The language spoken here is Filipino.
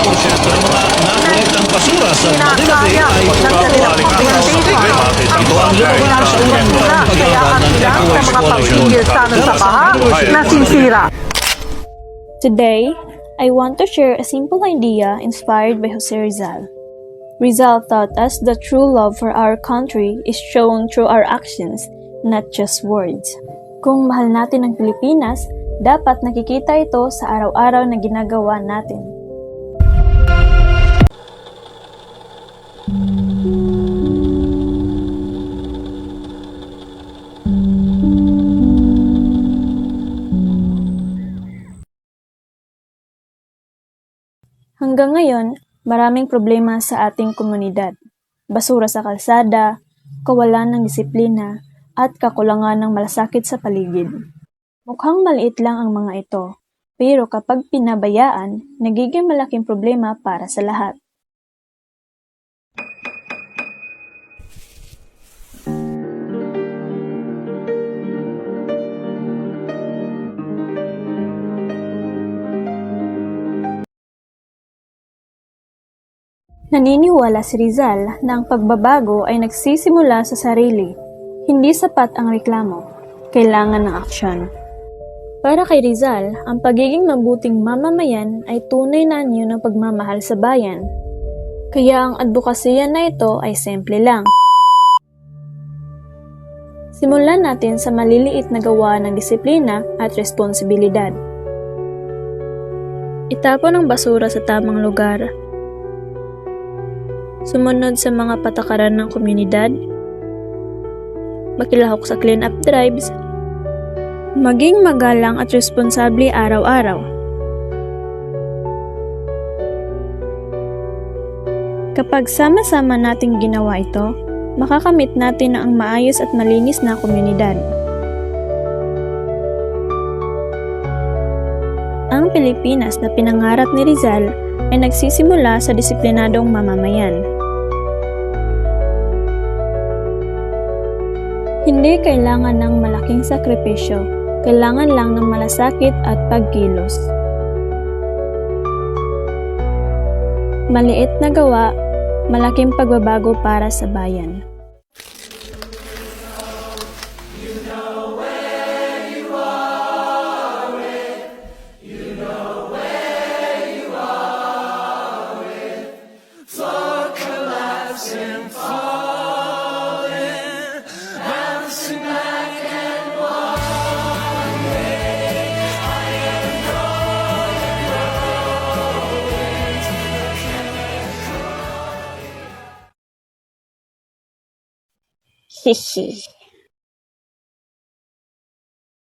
ng mga nakolektang basura sa Manila Bay ay ito ang lugar sa unang taong pag-aaral ng Eco-Waste Coalition. Nasinsira. Today, I want to share a simple idea inspired by Jose Rizal. Rizal taught us that true love for our country is shown through our actions, not just words. Kung mahal natin ang Pilipinas, dapat nakikita ito sa araw-araw na ginagawa natin. Hanggang ngayon, maraming problema sa ating komunidad. Basura sa kalsada, kawalan ng disiplina, at kakulangan ng malasakit sa paligid. Mukhang maliit lang ang mga ito, pero kapag pinabayaan, nagiging malaking problema para sa lahat. Naniniwala si Rizal na ang pagbabago ay nagsisimula sa sarili. Hindi sapat ang reklamo. Kailangan ng aksyon. Para kay Rizal, ang pagiging mabuting mamamayan ay tunay na anyo ng pagmamahal sa bayan. Kaya ang advokasya na ito ay simple lang. Simulan natin sa maliliit na gawa ng disiplina at responsibilidad. Itapon ang basura sa tamang lugar. Sumunod sa mga patakaran ng komunidad. Makilahok sa clean-up drives. Maging magalang at responsable araw-araw. Kapag sama-sama nating ginawa ito, makakamit natin ang maayos at malinis na komunidad. Ang Pilipinas na pinangarap ni Rizal ay nagsisimula sa disiplinadong mamamayan. Hindi kailangan ng malaking sakripisyo, kailangan lang ng malasakit at pagkilos. Maliit na gawa, malaking pagbabago para sa bayan. Hihi.